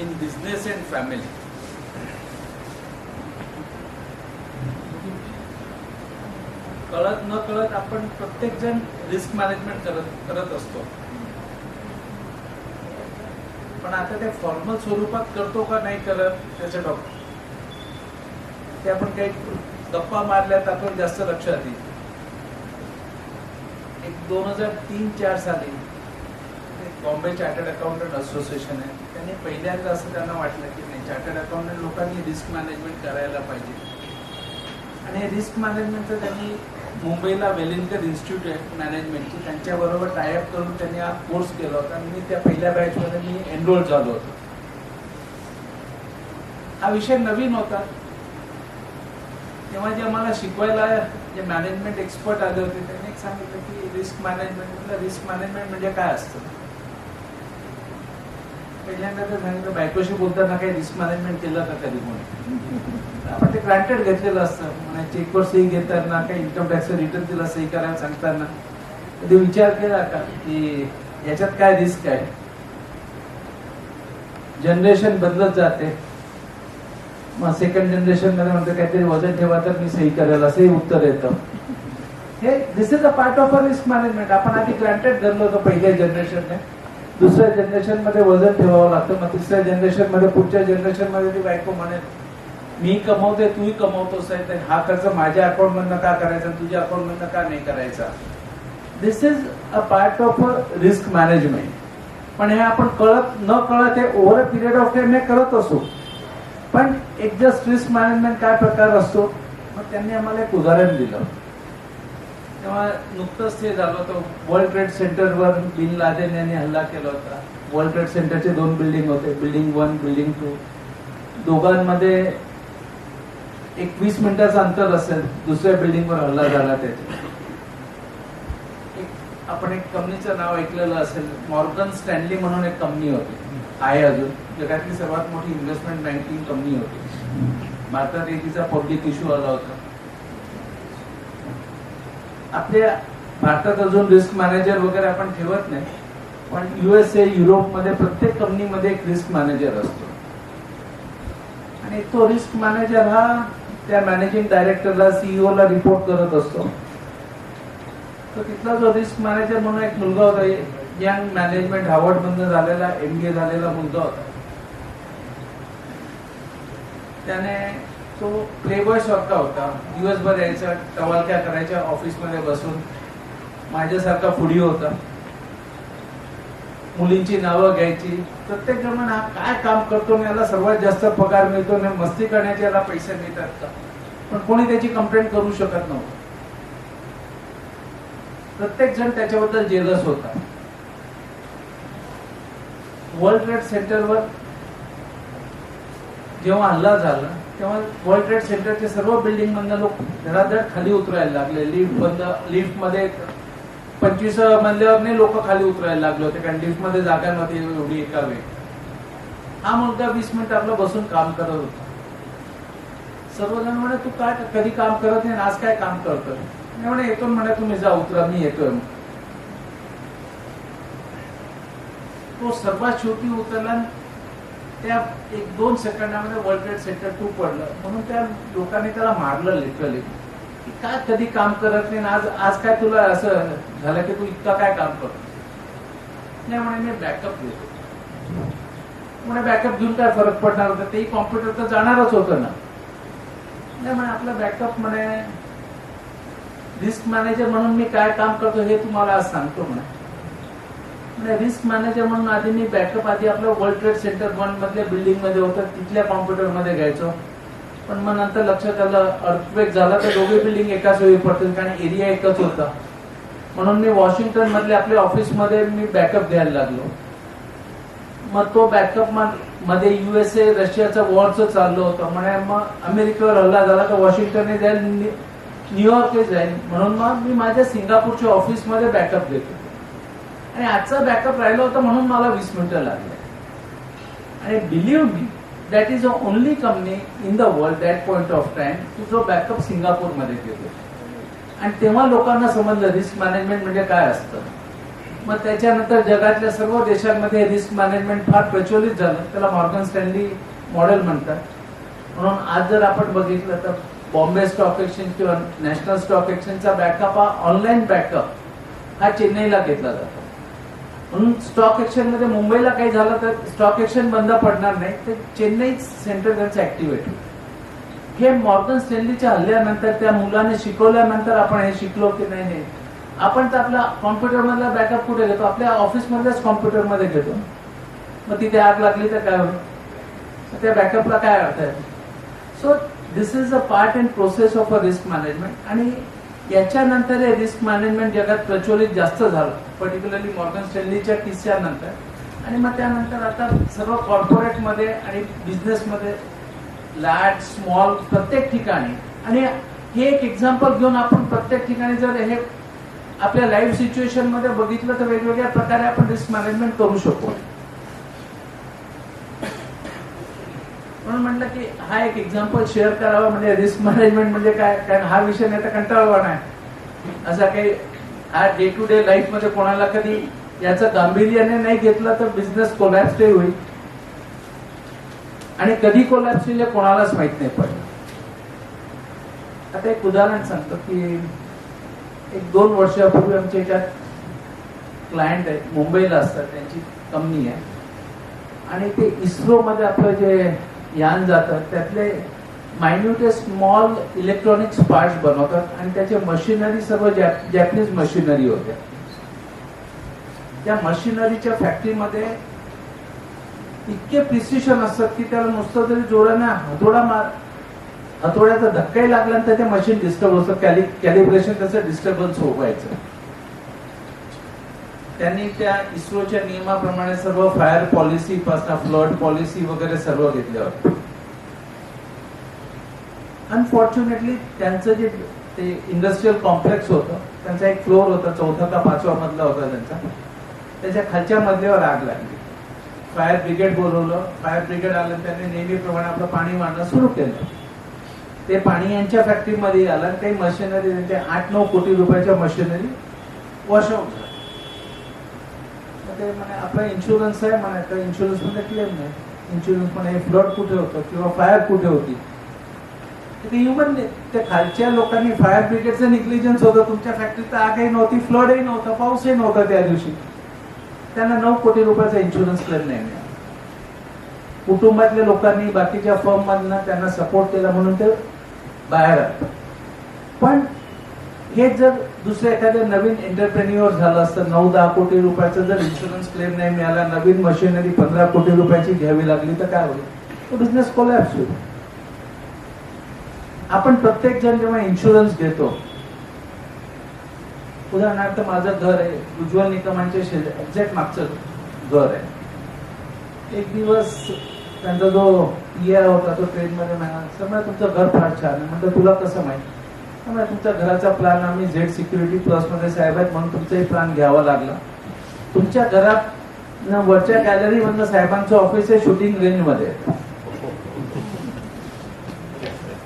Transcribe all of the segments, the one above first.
in business and family. कळत न कळत आपण प्रत्येक जण रिस्क मॅनेजमेंट करत असतो, पण आता ते फॉर्मल स्वरूपात करतो का नाही करत त्याच्या ते आपण काही गप्पा मारल्यात आपण जास्त लक्षात येईल. एक 2003-04 साली बॉम्बे चार्टर्ड अकाउंटंट असोसिएशन आहे, त्यांनी पहिल्यांदा असं त्यांना वाटलं की नाही, चार्टर्ड अकाउंटंट लोकांनी रिस्क मॅनेजमेंट करायला पाहिजे. आणि हे रिस्क मॅनेजमेंटचं त्यांनी मुंबईला वेलिंगटन इन्स्टिट्यूट आहे मॅनेजमेंटची, त्यांच्याबरोबर टायअप करून त्यांनी हा कोर्स केला होता आणि मी त्या पहिल्या बॅचमध्ये मी एनरोल झालो होतो. हा विषय नवीन होता तेव्हा जे आम्हाला शिकवायला जे मॅनेजमेंट एक्सपर्ट आले होते त्यांनी एक सांगितलं की रिस्क मॅनेजमेंट म्हणजे काय असतं. पहिल्यांदा तर सांगितलं बायकोशी बोलताना काही रिस्क मॅनेजमेंट केलं का कधी कोणी, आपण ते ग्रांटेड घेतलेलं असतं. म्हणजे चेकवर सही घेताना काही इन्कम टॅक्स रिटर्न तिला सही करायला सांगताना कधी विचार केला का की याच्यात काय रिस्क आहे. जनरेशन बदलत जाते, मग सेकंड जनरेशन मध्ये म्हणतो काहीतरी वजन ठेवा तर मी सही करेल असंही उत्तर येतं. हे this is a part of a risk management. आपण आधी ग्रांटेड धरलं होतं पहिल्या जनरेशनने, दुसऱ्या जनरेशन मध्ये वजन ठेवावं लागतं, मग तिसऱ्या जनरेशन मध्ये पुढच्या जनरेशन मध्ये ती बायको म्हणेल मी कमवते तूही कमवतोस आहे, हा खर्च माझ्या अकाउंट मधनं का करायचा तुझ्या अकाउंट मधनं का नाही करायचा. This is a part of a risk management. पण हे आपण कळत न कळत हे over a period of time हे करत असो. पण एक जस्ट रिस्क मॅनेजमेंट काय प्रकार असतो, मग त्यांनी आम्हाला एक उदाहरण दिलं. तेव्हा नुकतंच ते झालं होतं, वर्ल्ड ट्रेड सेंटरवर बिन लादेन यांनी हल्ला केला होता. वर्ल्ड ट्रेड सेंटरचे 2 बिल्डिंग होते, बिल्डिंग 1 बिल्डिंग 2. दोघांमध्ये 20 मिनिटाचं अंतर असेल, दुसऱ्या बिल्डिंगवर हल्ला झाला. त्याचे आपण एक कंपनीचं नाव ऐकलेलं असेल, मॉर्गन स्टॅनली म्हणून एक कंपनी होती, आहे अजून, जगातली सर्वात मोठी इन्व्हेस्टमेंट बँकिंग कंपनी होती. भारतात एक तिचा पब्लिक इश्यू आला होता. आपल्या भारतात अजून रिस्क मॅनेजर वगैरे आपण ठेवत नाही, पण USA युरोपमध्ये प्रत्येक कंपनीमध्ये एक रिस्क मॅनेजर असतो. आणि तो रिस्क मॅनेजर हा त्या मॅनेजिंग डायरेक्टरला CEO ला रिपोर्ट करत असतो. तर तिथला जो रिस्क मॅनेजर म्हणून एक मुलगा होता, यंग मॅनेजमेंट हार्वर्ड मधून झालेला MBA झालेला मुलगा होता. त्याने तो प्लेबॉय सारखा होता, दिवसभर यायचा, टवालक्या करायच्या ऑफिसमध्ये बसून. माझ्यासारखा फुडी होता, मुलींची नावं घ्यायची. प्रत्येक जण हा काय काम करतो, याला सर्वात जास्त पगार मिळतो, मस्ती करण्याचे याला पैसे मिळतात का, पण कोणी त्याची कंप्लेंट करू शकत नव्हतं. प्रत्येक जण त्याच्याबद्दल जेलस होता. वर्ल्ड ट्रेड सेंटरवर जेव्हा हल्ला झाला तेव्हा वर्ल्ड ट्रेड सेंटरचे सर्व बिल्डिंग मधनं लोक धडाधड खाली उतरायला लागले. लिफ्ट मध्ये 25 मजल्यावर लोक खाली उतरायला लागले होते, कारण लिफ्ट मध्ये जागा नव्हती एवढी एका वेळी. हा मुलगा 20 मिनिट आपलं बसून काम करत होता. सर्वजण म्हणे तू काय कधी काम करत नाही, आज काय काम करतोय. म्हणे येतो, म्हणे तुम्ही जा उतरा, मी येतोय. तो सर्वात शेवटी उतरला. त्या 1-2 सेकंदामध्ये वर्ल्ड ट्रेड सेंटर 2 पडलं. म्हणून त्या लोकांनी त्याला मारलं लिटरली, की काय कधी काम करत नाही, आज काय तुला असं झालं की तू इतका काय काम करतो. नाही म्हणे मी बॅकअप घेतो. म्हणे बॅकअप घेऊन काय फरक पडणार होता, तेही कॉम्प्युटर तर जाणारच होतं ना. नाही म्हणे आपलं बॅकअप म्हणे रिस्क मॅनेजर म्हणून मी काय काम करतो हे तुम्हाला आज सांगतो. म्हणे रिस्क मॅनेजर म्हणून आधी मी बॅकअप आधी आपलं वर्ल्ड ट्रेड सेंटर 1 मधल्या बिल्डिंग मध्ये होतं, तिथल्या कॉम्प्युटर मध्ये घ्यायचो. पण मग नंतर लक्षात आलं अर्थक्वेक झाला तर दोघे बिल्डिंग एकाच वेळी पडतील, कारण एरिया एकच होता. म्हणून मी वॉशिंग्टन मधल्या आपल्या ऑफिस मध्ये मी बॅकअप घ्यायला लागलो. मग तो बॅकअप मध्ये USA रशियाचं वॉरचं चाललं होतं. म्हणे मग अमेरिकेवर हल्ला झाला तर वॉशिंग्टनने जाईल, न्यूयॉर्कला जाईल. म्हणून मग मी माझ्या सिंगापूरच्या ऑफिस मध्ये बॅकअप घेतो. आणि आजचा बॅकअप राहिला होता म्हणून मला 20 मिनिटं लागले. आणि believe me that is the only company in the world that point of time जो बॅकअप सिंगापूरमध्ये घेतो. आणि तेव्हा लोकांना समजलं रिस्क मॅनेजमेंट म्हणजे काय असतं. मग त्याच्यानंतर जगातल्या सर्व देशांमध्ये रिस्क मॅनेजमेंट फार प्रचलित झालं, त्याला मॉर्गन स्टॅनली मॉडेल म्हणतात. म्हणून आज जर आपण बघितलं तर बॉम्बे स्टॉक एक्सचेंज किंवा नॅशनल स्टॉक एक्सचेंजचा बॅकअप हा ऑनलाईन बॅकअप हा चेन्नईला घेतला जातो. म्हणून स्टॉक एक्सचेंज मध्ये मुंबईला काही झालं तर स्टॉक एक्सचेंज बंद पडणार नाही, तर चेन्नई सेंटर त्यांचं ऍक्टिव्हेट. हे मॉर्गन स्टॅनलीच्या हल्ल्यानंतर त्या मुलाने शिकवल्यानंतर आपण हे शिकलो की नाही, आपण तर आपला कॉम्प्युटर मधला बॅकअप कुठे घेतो, आपल्या ऑफिस मधल्याच कॉम्प्युटर मध्ये घेतो. मग तिथे आग लागली तर काय होईल, त्या बॅकअपला काय अर्थ आहे. So this is a part and process of a risk management. आणि याच्यानंतर हे रिस्क मॅनेजमेंट जगात प्रचलित जास्त झालं, पर्टिक्युलरली मॉर्गन स्टॅनलीच्या किस्स्यानंतर. आणि मग त्यानंतर आता सर्व कॉर्पोरेटमध्ये आणि बिझनेसमध्ये लार्ज स्मॉल प्रत्येक ठिकाणी. आणि हे एक एक्झाम्पल घेऊन आपण प्रत्येक ठिकाणी जर हे आपल्या लाईव्ह सिच्युएशन मध्ये बघितलं तर वेगवेगळ्या प्रकारे आपण रिस्क मॅनेजमेंट करू शकतो. म्हणून म्हटलं की हा एक एक्झाम्पल शेअर करावा, म्हणजे रिस्क मॅनेजमेंट म्हणजे काय, कारण हा विषय नाही तर कंटाळवा नाही. असा काही हा डे टू डे लाईफ मध्ये कोणाला कधी याचं गांभीर्याने नाही घेतलं तर बिझनेस कोलॅप्स होईल, आणि कधी कोलॅप्स होईल कोणालाच माहित नाही पडलं. आता एक उदाहरण सांगतो की 1-2 वर्षापूर्वी आमच्या याच्यात क्लायंट आहेत, मुंबईला असतात, त्यांची कंपनी आहे. आणि ते इस्रो मध्ये आपलं जे यान जातात त्यातले मायन्युटेस्ट स्मॉल इलेक्ट्रॉनिक्स पार्ट्स बनवतात, आणि त्याच्या मशिनरी सर्व जॅपनीज मशिनरी होत्या. त्या मशिनरीच्या फॅक्टरीमध्ये इतके प्रिसिशन असतात की त्याला नुसतं तरी जोराने हातोड्याचा धक्काही लागल्यानंतर ते मशीन डिस्टर्ब होतं, कॅलिब्रेशन त्याचं डिस्टर्बन्स व्हायचं. त्यांनी त्या इस्रोच्या नियमाप्रमाणे सर्व फायर पॉलिसी पासून फ्लड पॉलिसी वगैरे सर्व घेतले होते. अनफॉर्च्युनेटली त्यांचं जे ते इंडस्ट्रियल कॉम्प्लेक्स होतं, त्यांचा एक फ्लोर होता, 4था का 5वा मजला होता त्यांचा, त्याच्या खालच्या मजल्यावर आग लागली. फायर ब्रिगेड बोलवलं, फायर ब्रिगेड आलं, त्यांनी नेहमीप्रमाणे आपलं पाणी मारणं सुरू केलं. ते पाणी यांच्या फॅक्टरीमध्ये आलं, काही मशिनरी त्यांच्या 8-9 कोटी रुपयाच्या मशिनरी वॉशआउट झाल्या. ते म्हणे आपला इन्शुरन्स आहे म्हणे, इन्शुरन्स मध्ये क्लेम नाही. इन्शुरन्स म्हणे फ्लड कुठे होतं किंवा फायर कुठे होती, ते ह्युमन त्या खालच्या लोकांनी फायर ब्रिगेडचं निग्लिजन्स होतं. तुमच्या फॅक्टरीत आगही नव्हती, फ्लडही नव्हतं, पाऊसही नव्हता त्या दिवशी, त्यांना 9 कोटी रुपयाचा इन्शुरन्स क्लेम नाही मिळाला. कुटुंबातल्या लोकांनी बाकीच्या फर्म मधनं त्यांना सपोर्ट केला म्हणून ते बाहेर आले. पण हे जर दुसऱ्या एखाद्या नवीन एंटरप्रेन्युअर झालं असतं, 9-10 कोटी रुपयाचा जर इन्शुरन्स क्लेम नाही मिळाला, नवीन मशिनरी 15 कोटी रुपयाची घ्यावी लागली तर काय होईल, तो बिझनेस कोलॅप्स होईल. आपण प्रत्येक जण जेव्हा इन्शुरन्स घेतो, उदाहरणार्थ माझं घर आहे उज्ज्वल निकमांच्या एक्झॅक्ट मागचं घर आहे. एक दिवस त्यांचा जो पीआय होता तो ट्रेन मध्ये म्हणाला, सर तुमचं घर फार छान आहे. म्हटलं तुला कसं माहिती, तुमच्या घराचा प्लॅन आम्ही झेड सिक्युरिटी प्लस मध्ये साहेब आहेत म्हणून तुमचाही प्लॅन घ्यावा लागला. तुमच्या घरात वरच्या गॅलरी मधनं साहेबांचं ऑफिस आहे, शूटिंग रेंज मध्ये.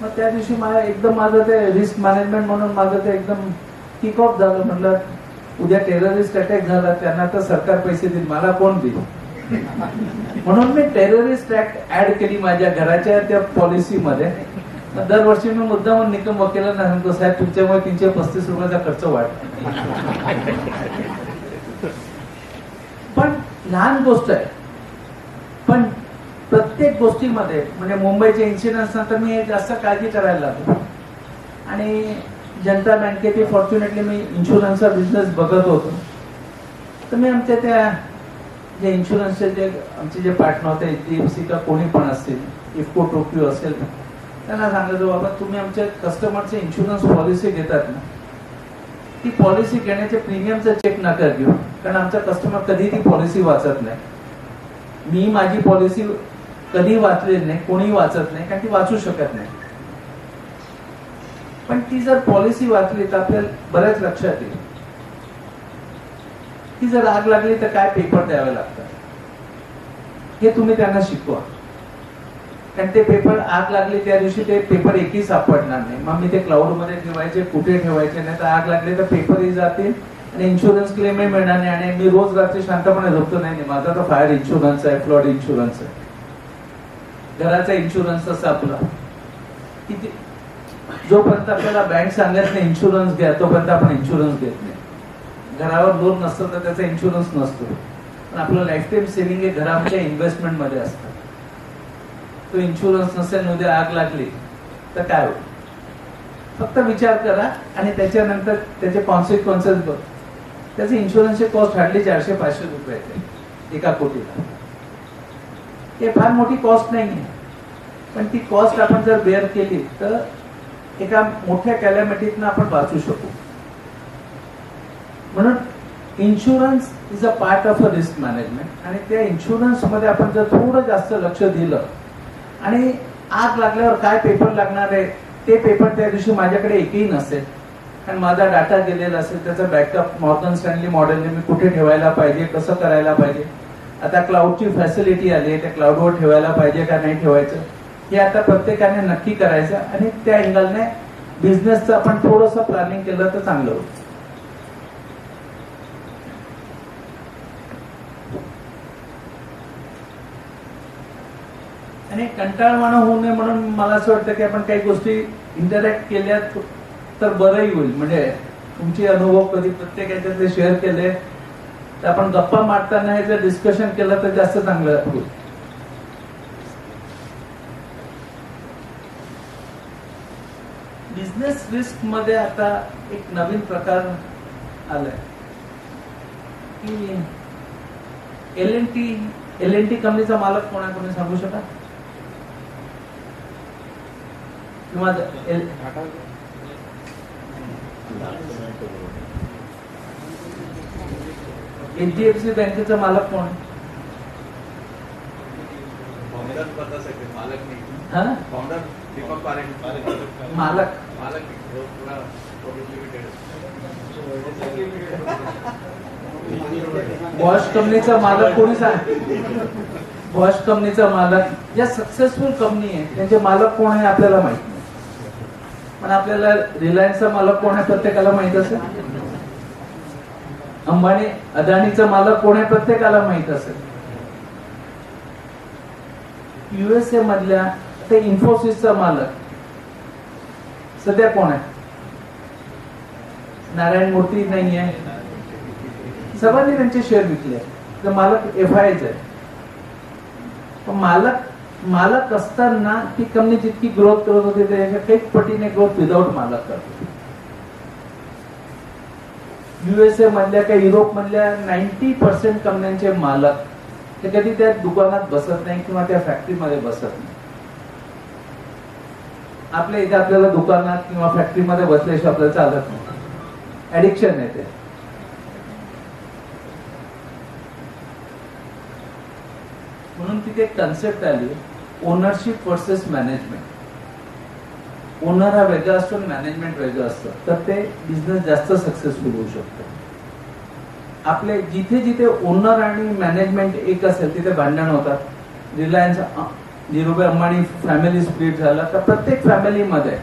मग त्या दिवशी माझं ते रिस्क मॅनेजमेंट म्हणून माझं ते एकदम किक ऑफ झालं. म्हटलं उद्या टेररिस्ट अटॅक झाला, त्यांना तर सरकार पैसे देईल, मला कोण देईल. म्हणून मी टेररिस्ट ऍक्ट ऍड केली माझ्या घराच्या त्या पॉलिसीमध्ये. दरवर्षी मी मुद्दाम निकम वकिलांना सांगतो, साहेब तुमच्यामुळे 335 रुपयाचा खर्च वाढतो. पण लहान गोष्ट आहे, पण प्रत्येक गोष्टीमध्ये म्हणजे मुंबईच्या इन्सिडन्स नंतर मी जास्त काळजी करायला लागलो. आणि जनता बँकेत फॉर्च्युनेटली मी इन्शुरन्सचा बिझनेस बघत होतो. तर मी आमच्या त्या जे इन्शुरन्सचे जे आमचे जे पार्टनर होते, HDFC का कोणी पण असतील, इफको टोकियो असेल, त्यांना सांगायचो बाबा तुम्ही आमच्या कस्टमरचे इन्शुरन्स पॉलिसी घेतात ना, ती पॉलिसी घेण्याचे प्रीमियमचा चेक नका घेऊ, कारण आमचा कस्टमर कधी ती पॉलिसी वाचत नाही. मी माझी पॉलिसी कधी वाचलेली नाही, कोणी वाचत नाही, कारण ती वाचू शकत नाही. पण ती जर पॉलिसी वाचली तर आपल्याला बऱ्याच लक्षात येईल की जर आग लागली तर काय पेपर द्यावे लागतात, हे तुम्ही त्यांना शिकवा. कारण ते पेपर आग लागली त्या दिवशी ते पेपर एकही सापडणार नाही. मग मी ते क्लाउड मध्ये ठेवायचे, कुठे ठेवायचे, नाही तर आग लागली तर पेपरही जातील, आणि इन्शुरन्स क्लेमही मिळणार नाही, आणि मी रोज रात्री शांतपणे झोपतो नाही, माझा तर फायर इन्शुरन्स आहे, फ्लड इन्शुरन्स आहे, घराचा इन्शुरन्स असं आपला किती. जोपर्यंत आपल्याला बँक सांगत नाही इन्शुरन्स घ्या, तोपर्यंत आपण इन्शुरन्स घेत नाही. घरावर लोन नसतं तर त्याचा इन्शुरन्स नसतो, पण आपलं लाईफ टाईम सेव्हिंग हे घराच्या इन्व्हेस्टमेंट मध्ये असतं. तो इन्शुरन्स नसेल, उद्या आग लागली तर काय होईल? फक्त विचार करा आणि त्याच्यानंतर त्याचे कॉन्सिक्वेन्सेस बघ. त्याचे इन्शुरन्सचे कॉस्ट हार्डली 400-500 रुपये येते 1 कोटीला. हे फार मोठी कॉस्ट नाहीये, पण ती कॉस्ट आपण जर बेअर केली तर एका मोठ्या कॅलॅमिटीतनं आपण वाचू शकू. म्हणून insurance is a part of a risk management, आणि त्या इन्शुरन्स मध्ये आपण जर थोडं जास्त लक्ष दिलं, आणि आग लागल्यावर काय पेपर लागणार आहे ते पेपर त्या दिवशी माझ्याकडे एकही नसेल, कारण माझा डाटा गेलेला असेल, त्याचा बॅकअप मॉर्गन स्टॅनली मॉडेलने मी कुठे ठेवायला पाहिजे, कसं करायला पाहिजे, आता क्लाउडची फॅसिलिटी आली आहे, त्या क्लाउडवर ठेवायला पाहिजे का नाही ठेवायचं, हे आता प्रत्येकाने नक्की करायचं. आणि त्या अँगलने बिझनेसचं आपण थोडंसं प्लॅनिंग केलं तर चांगलं होतं. आणि कंटाळवाणं होऊ नये म्हणून मला असं वाटतं की आपण काही गोष्टी इंटरॅक्ट केल्या तर बरंही होईल. म्हणजे तुमचे अनुभव कधी प्रत्येकाचे शेअर केले तर आपण गप्पा मारताना हे जर डिस्कशन केलं तर जास्त चांगलं होईल. बिझनेस रिस्क मध्ये आता एक नवीन प्रकार आलाय की एल&टी कंपनीचा मालक कोण आहे, कोणी सांगू शकाल? किंवा एचडीएफसी बँकेचा मालक कोण आहे? मालक बॉश कंपनीचा मालक कोणी सांग? बॉश कंपनीचा मालक, ज्या सक्सेसफुल कंपनी आहे त्यांचे मालक कोण आहे आपल्याला माहित नाही, पण आपल्याला रिलायन्सचा मालक कोण आहे प्रत्येकाला माहित असेल. अंबानी अदानीचा मालक कोण आहे प्रत्येकाला माहित असेल. युएसए मधल्या ते इन्फोसिसचा मालक सध्या कोण आहे? नारायण मूर्ती नाही आहे, सर्वांनी त्यांचे शेअर विकले. तर मालक एफआयच आहे. पण मालक असताना ती कंपनी जितकी ग्रोथ करत होती त्याच्या काही पटीने ग्रोथ विदाऊट मालक करते. युएसए मधल्या काही युरोप मधल्या 90% कंपन्यांचे मालक ते कधी त्या दुकानात बसत नाही किंवा त्या फॅक्टरीमध्ये बसत नाही. आपल्या इथे आपल्याला दुकानात किंवा फॅक्टरीमध्ये बसल्याशिवाय आपल्याला चालत नाही, ऍडिक्शन येते. म्हणून तिथे एक कन्सेप्ट आली, ओनरशिप वर्सेस मॅनेजमेंट. ओनर हा वेगळा असतो, मॅनेजमेंट वेगळं असतं, तर ते बिझनेस जास्त सक्सेसफुल होऊ शकतो. आपले जिथे जिथे ओनर आणि मॅनेजमेंट एक असेल तिथे भांडण होतात. Reliance Dhirubhai Ambani family split झाला, तर प्रत्येक फॅमिलीमध्ये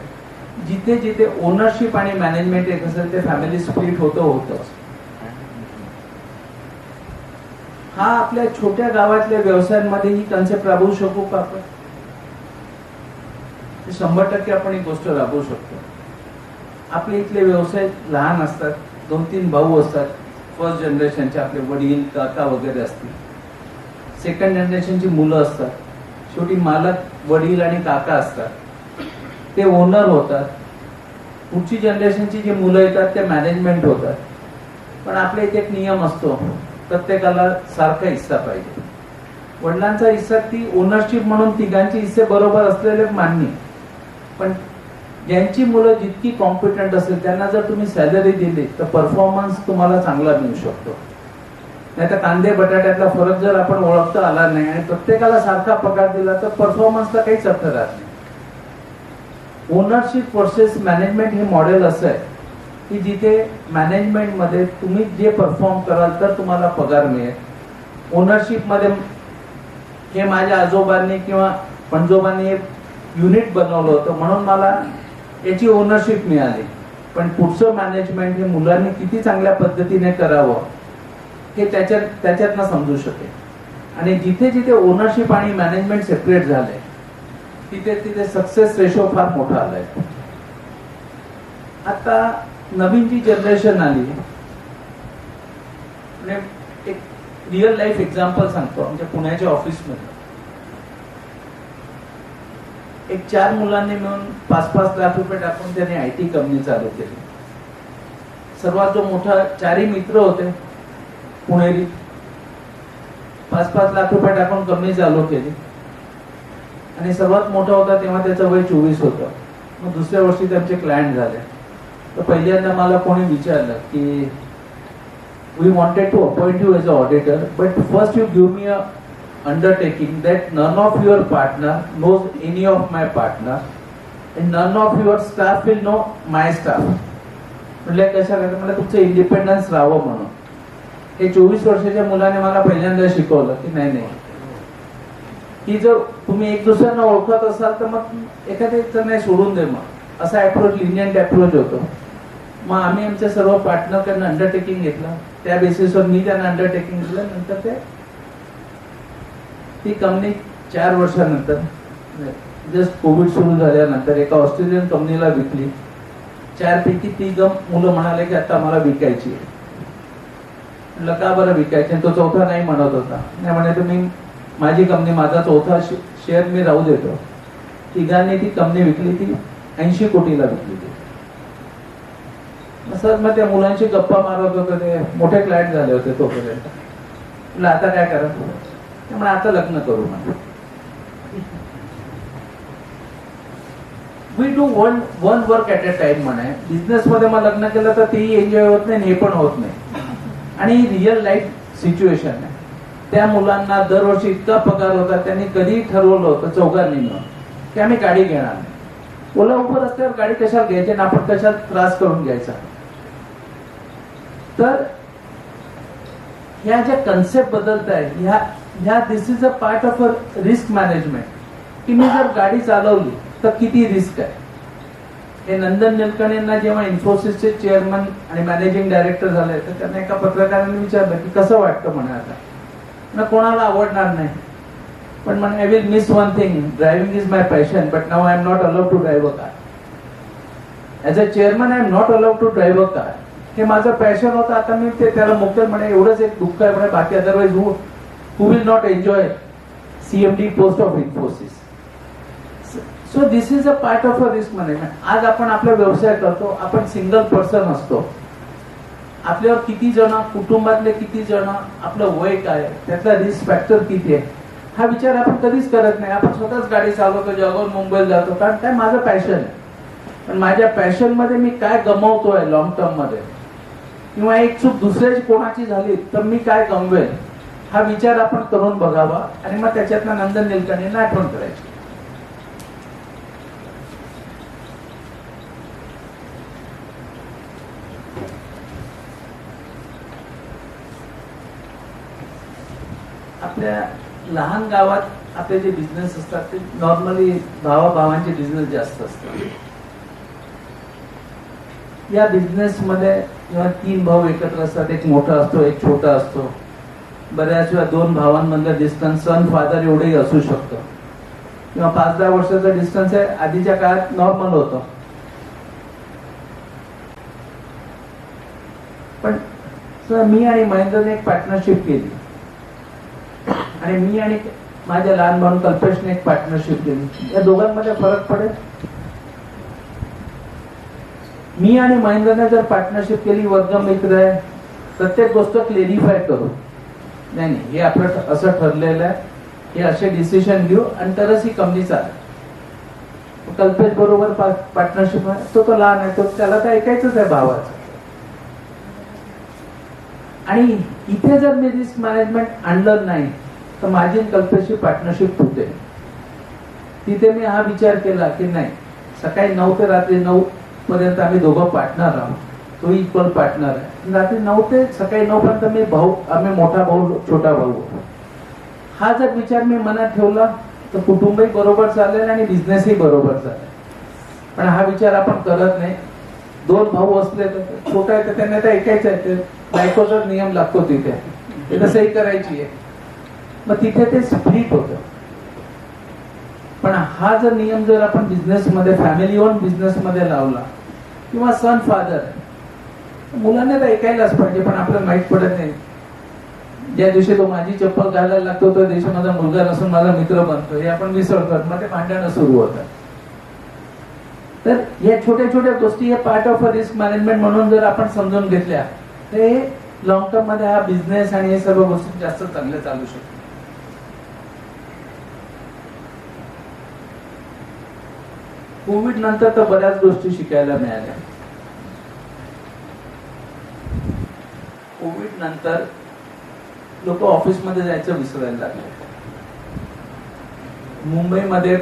जिथे जिथे ओनरशिप आणि मॅनेजमेंट एक असेल ते फॅमिली स्प्लिट होतच. हा आपल्या छोट्या गावातल्या व्यवसायांमध्ये ही कन्सेप्ट राबवू शकू का आपण? 100% आपण ही गोष्ट राबवू शकतो. आपले इथले व्यवसाय लहान असतात, 2-3 भाऊ असतात, फर्स्ट जनरेशनचे आपले वडील काका वगैरे असतील, सेकंड जनरेशनची मुलं असतात, शेवटी मालक वडील आणि काका असतात, ते ओनर होतात. पुढची जनरेशनची जी मुलं येतात ते मॅनेजमेंट होतात. पण आपल्या इथे एक नियम असतो, प्रत्येकाला सारखा हिस्सा पाहिजे. वडिलांचा हिस्सा ती ओनरशिप म्हणून तिघांचे हिस्से बरोबर असलेले मान्य, पण ज्यांची मुलं जितकी कॉम्पिटंट असेल त्यांना जर तुम्ही सॅलरी दिली तर परफॉर्मन्स तुम्हाला चांगला मिळू शकतो. नाही तर कांदे बटाट्यातला फरक जर आपण ओळखता आला नाही आणि प्रत्येकाला सारखा पगार दिला तर परफॉर्मन्सला काहीच अर्थ राहत नाही. ओनरशिप वर्सेस मॅनेजमेंट हे मॉडेल असं आहे की जिथे मॅनेजमेंट मध्ये तुम्ही जे परफॉर्म कराल तर तुम्हाला पगार मिळेल. ओनरशिप मध्ये हे माझ्या आजोबांनी किंवा पणजोबांनी युनिट बनवलं होतं म्हणून मला याची ओनरशिप मिळाली, पण पुढचं मॅनेजमेंट हे मुलांनी किती चांगल्या पद्धतीने करावं हे त्याच्यातनं समजू शकेल. आणि जिथे जिथे ओनरशिप आणि मॅनेजमेंट सेपरेट झालंय तिथे तिथे सक्सेस रेशो फार मोठा आलाय. आता नवीन जी जनरेशन आली, एक रिअल लाईफ एक्झाम्पल सांगतो. आमच्या पुण्याच्या ऑफिसमध्ये एक 4 मुलांनी मिळून 5-5 लाख रुपये टाकून त्यांनी IT कंपनी चालू केली. सर्वात जो मोठा 4ही मित्र होते पुणेरी, 5-5 लाख रुपये टाकून कंपनी चालू केली. आणि सर्वात मोठा होता तेव्हा त्याचं वय 24 होतं. मग दुसऱ्या वर्षी त्यांचे क्लायंट झाले. तर पहिल्यांदा मला कोणी विचारलं की we wanted to appoint you as an auditor, but first you give me a undertaking that none of your partner knows any of my partner and none of your staff will know my staff. म्हटलं कशाला? मला तुमचं independence राहावं म्हणून. हे 24 वर्षाच्या मुलाने मला पहिल्यांदा शिकवलं की नाही की जर तुम्ही एक दुसऱ्यांना ओळखत असाल तर मग एखाद्याचं नाही सोडून दे. मग असा अप्रोच, लिनियंट अप्रोच होतो. मग आम्ही आमच्या सर्व पार्टनरकडनं अंडरटेकिंग घेतलं. त्या बेसिसवर मी त्यांना अंडरटेकिंग दिलं. नंतर ती कंपनी 4 वर्षानंतर जस्ट कोविड सुरू झाल्यानंतर एका ऑस्ट्रेलियन कंपनीला विकली. 4 पैकी 3 मुलं म्हणाले की आता मला विकायची. म्हटलं का बरं विकायची? तो चौथा नाही म्हणत होता. नाही म्हणे तुम्ही माझी कंपनी, माझा चौथा शेअर मी राहू देतो. 3घांनी ती कंपनी विकली. ती 80 कोटीला विकली. सर मग त्या मुलांची गप्पा मारत होते. ते मोठे क्लायंट झाले होते तोपर्यंत. म्हटलं आता काय करा? त्यामुळे आता लग्न करू म्हणा. We do one work at a time म्हणे. बिझनेस मध्ये मग लग्न केलं तर तेही एन्जॉय होत नाही, हे पण होत नाही. आणि रिअल लाईफ सिच्युएशन आहे. त्या मुलांना दरवर्षी इतका पगार होता, त्यांनी कधी ठरवलं होतं 4घांनी मिळून की आम्ही गाडी घेणार नाही. ओला उभं रस्त्यावर गाडी कशाला घ्यायची आणि आपण कशाला त्रास करून घ्यायचा? तर ह्या ज्या कन्सेप्ट बदलत आहे, ह्या this is a part of a risk management. की मी जर गाडी चालवली तर किती रिस्क आहे. हे नंदन निलकणेंना जेव्हा इन्फोसिसचे चेअरमन आणि मॅनेजिंग डायरेक्टर झाले तर त्यांना एका पत्रकाराने विचारलं की कसं वाटतं म्हणे आता. ना कोणाला आवडणार नाही, पण म्हणे I will miss one thing, driving is my passion but now I am not allowed to drive a car. As a chairman I am not allowed to drive a car. हे माझं पॅशन होतं, आता मी ते त्याला मुक्त म्हणे. एवढंच एक दुःख आहे म्हणे, बाकी otherwise who will not enjoy CMD post of Infosys. So this is a part of a risk management. आज आपण आपला व्यवसाय करतो, आपण सिंगल पर्सन असतो. आपल्यावर किती जण, कुटुंबातले किती जण, आपलं वय काय, त्यातला रिस्क फॅक्टर किती आहे, हा विचार आपण कधीच करत नाही. आपण स्वतःच गाडी चालवतो, जगावर मुंबईला जातो, कारण काय माझं पॅशन आहे. पण माझ्या पॅशन मध्ये मी काय गमावतोय लॉंग टर्म मध्ये, किंवा एक चूक दुसऱ्याची कोणाची झाली तर मी काय गमवेल, हा विचार आपण करून बघावा. आणि मग त्याच्यातनं नंदन निलकणेंना आठवण करायची. आपल्या लहान गावात आपले जे बिझनेस असतात ते नॉर्मली भावाभावांचे बिझनेस जास्त असतात. या बिझनेस मध्ये जेव्हा 3 भाऊ एकत्र असतात, एक मोठा असतो एक छोटा असतो, बऱ्याच वेळा 2 भावांमधलं डिस्टन्स सन फादर एवढेही असू शकतं, किंवा 5-10 वर्षाचा डिस्टन्स आहे. आधीच्या काळात नॉर्मल होतं. पण मी आणि महेंद्रने एक पार्टनरशिप केली, आणि मी आणि माझ्या लहान भाऊ कल्पेशने एक पार्टनरशिप केली. या दोघांमध्ये फरक पडेल. मी आणि महेंद्रने जर पार्टनरशिप केली, वर्गमित्र आहे, प्रत्येक गोष्ट क्लेरिफाय करू, नाही हे आपलं असं ठरलेलं आहे, हे असे डिसिजन घेऊ आणि तरच ही कंपनी चालेल. कल्पेश बरोबर पार्टनरशिप आहे, तो लहान आहे, तो त्याला तर ऐकायचंच आहे भावाचं. आणि इथे जर मी रिस्क मॅनेजमेंट आणलं नाही तर माझी कल्पेशची पार्टनरशिप होते. तिथे मी हा विचार केला की नाही, सकाळी 9 ते रात्री 9 पर्यंत आम्ही दोघं पार्टनर आहोत, तो इक्वल पार्टनर आहे. रात्री 9 ते सकाळी 9 पर्यंत आम्ही मोठा भाऊ छोटा भाऊ. हा जर विचार मी मनात ठेवला तर कुटुंबही बरोबर चालेल आणि बिझनेसही बरोबर चालेल. पण हा विचार आपण करत नाही. दोन भाऊ असले तर छोटा आहे तर त्यांना तर ऐकायचं आहे, ते बायकोचा नियम लागतो तिथे, ते तर सही करायची आहे, मग तिथे ते स्प्लिट होतं. पण हा जर नियम जर आपण बिझनेसमध्ये, फॅमिली ओन बिझनेसमध्ये लावला, किंवा सन फादर, मुलांना तर ऐकायलाच पाहिजे, पण आपल्याला माहित पडत नाही. ज्या दिवशी तो माझी चप्पल घालायला लागतो त्या दिवशी माझा मुलगा नसून माझा मित्र बनतो, हे आपण विसरतो, मग ते भांडणं सुरू होतात. तर या छोट्या छोट्या गोष्टी हे part of a risk management म्हणून जर आपण समजून घेतल्या तर हे लॉंग टर्म मध्ये हा बिझनेस आणि हे सर्व गोष्टी जास्त चांगले चालू शकतात. कोविड नंतर तर बऱ्याच गोष्टी शिकायला मिळाल्या. कोविड नंतर लोक ऑफिसमध्ये जायचं विसरायला लागले. मुंबईमध्ये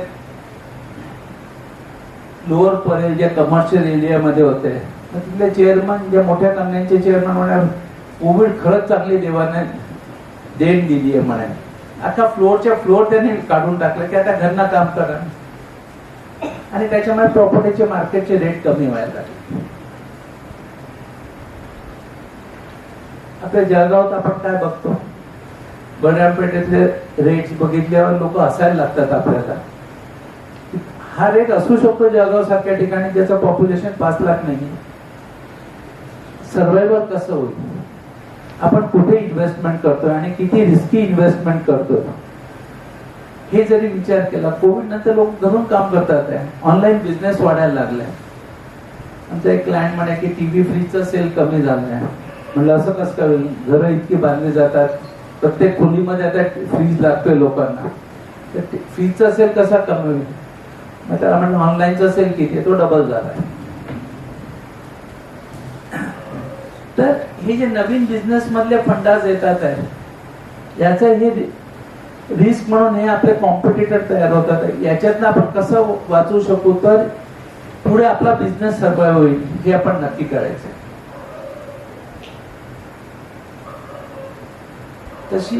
लोअर परेल ज्या कमर्शियल एरियामध्ये होते, तिथले चेअरमन, ज्या मोठ्या कंपन्यांचे चेअरमन म्हणाले कोविड खरंच चांगली देवाने देण दिली आहे म्हणे. आता फ्लोअरच्या फ्लोअर त्यांनी काढून टाकलं की आता घरनं काम करा, आणि त्याच्यामुळे प्रॉपर्टीचे मार्केटचे रेट कमी व्हायला लागले. आपल्या जळगावात आपण काय बघतो, बड्यापेठेतले रेट्स बघितल्यावर लोक हसायला लागतात आपल्याला. हा रेट असू शकतो जळगाव सारख्या ठिकाणी ज्याचं पॉप्युलेशन 5 लाख नाही. सर्वायवल कसं होईल, आपण कुठे इन्व्हेस्टमेंट करतोय आणि किती रिस्की इन्व्हेस्टमेंट करतोय, हे जरी विचार केला. कोविड नंतर लोक घरून काम करतात, ऑनलाईन बिझनेस वाढायला लागलाय. आमचा एक क्लायंट म्हणे की टीव्ही फ्रीजचा सेल कमी झालाय. म्हणलं असं कसं काय होईल, घरं इतकी बांधली जातात, प्रत्येक खोलीमध्ये आता फ्रीज लागतोय लोकांना, तर फ्रीजचा सेल कसा कमी होईल. मग त्याला म्हणलं ऑनलाईनचा सेल किती, तो डबल झालाय. तर हे जे नवीन बिझनेस मधले फंडाज येतात आहे, याचं हे रिस्क म्हणून हे आपले कॉम्पिटिटर तयार होतात. याच्यातनं आपण कसं वाचू शकू तर पुढे आपला बिझनेस सर्वाइव्ह होईल हे आपण नक्की करायचं. तशी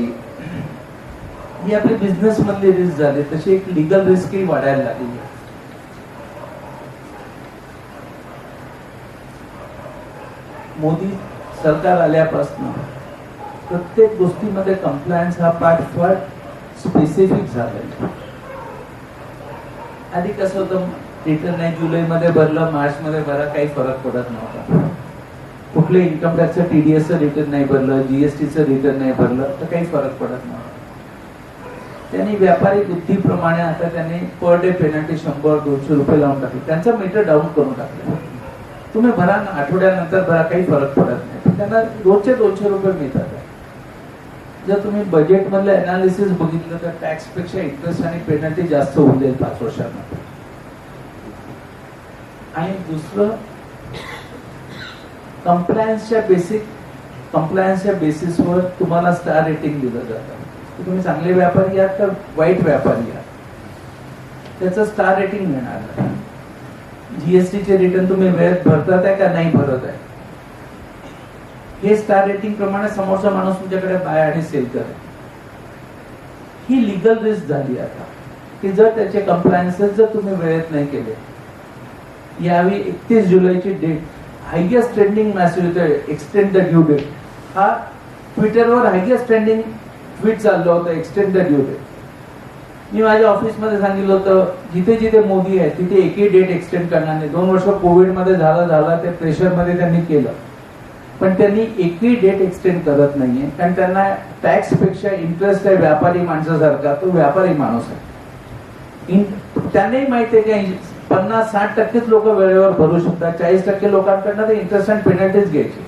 ही आपली बिझनेस मधली रिस्क झाली, तशी एक लिगल रिस्कही वाढायला लागली. मोदी सरकार आल्यापासून प्रत्येक गोष्टीमध्ये कंप्लायन्स हा पार्ट फार स्पेसिफिक झालेला. आधी कसं होतं, रिटर्न नाही जुलैमध्ये भरलं, मार्चमध्ये भरा, काही फरक पडत नव्हता. कुठले इन्कम टॅक्सचं टीडीएसचं रिटर्न नाही भरलं, जीएसटीचं रिटर्न नाही भरलं तर काही फरक पडत नव्हता. त्यांनी व्यापारी बुद्धीप्रमाणे आता त्यांनी पर डे पेनल्टी 100-200 रुपये लावून टाकली. त्यांचं मीटर डाऊन करून टाकलं. तुम्ही भरा ना, आठवड्यानंतर भरा, काही फरक पडत नाही. त्यांना रोजचे 200 रुपये मिळतात. जर तुम्ही बजेट मधलं अनालिसिस बघितलं तर टॅक्स पेक्षा इंटरेस्ट आणि पेनल्टी जास्त होऊन जाईल 5 वर्षांमध्ये. आणि दुसरं, कंप्लायन्सच्या बेसिसवर तुम्हाला स्टार रेटिंग दिलं जातं. तुम्ही चांगले व्यापारी आहात तर वाईट व्यापारी आहात, त्याचं स्टार रेटिंग मिळणार. जीएसटीचे रिटर्न तुम्ही वेळेत भरतात आहे का नाही भरत आहे, हे स्टार रेटिंग प्रमाणे समोरचा माणूस तुमच्याकडे बाय आणि सेल करेल. ही लिगल रिस्क झाली आता की जर त्याचे कंप्लायन्सेस जर तुम्ही वेळेत नाही केले. यावेळी 31 जुलैची date highest trending message extend the due date, हा ट्विटरवर हायएस्ट ट्रेंडिंग ट्विट चाललं होतं, एक्सटेंड द ड्यू डेट. मी माझ्या ऑफिसमध्ये सांगितलं होतं जिथे जिथे मोदी आहे तिथे एकही डेट एक्सटेंड करणार नाही. 2 वर्ष कोविडमध्ये झाला ते प्रेशरमध्ये त्यांनी केलं, पण त्यांनी एकही डेट एक्सटेंड करत नाहीये. कारण त्यांना टॅक्स पेक्षा इंटरेस्ट आहे व्यापारी माणसासारखा, तो व्यापारी माणूस आहे. त्यांनाही माहिती आहे की 50-60% लोक वेळेवर भरू शकतात, 40% लोकांकडनं ते इंटरेस्ट अँड पेनल्टीज घ्यायची.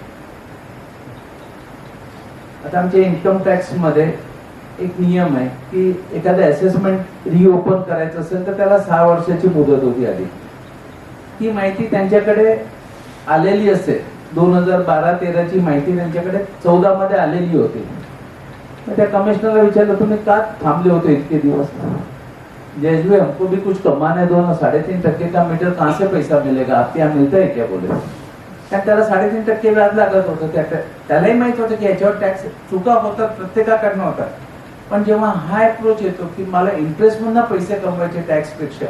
आता आमच्या इन्कम टॅक्स मध्ये एक नियम आहे की एखादं असेसमेंट रिओपन करायचं असेल तर त्याला 6 वर्षाची मुदत होती आधी. ती माहिती त्यांच्याकडे आलेली असेल, 2012-13ची माहिती त्यांच्याकडे 14 मध्ये आलेली होती. त्या कमिशनरला विचारलं तुम्ही का थांबले होते इतके दिवस. जैसे हमको भी कुछ कमाना है, 2.5% का मीटर कहाँ से पैसा मिलेगा, आपके यहाँ मिलता है क्या बोले. त्याला 3.5% व्याज लागत होतं. त्यालाही माहित होतं की याच्यावर टॅक्स चुका होतात, प्रत्येकाकडनं होतात. पण जेव्हा हा अप्रोच येतो की मला इंटरेस्ट मधून पैसे कमवायचे टॅक्स पेक्षा,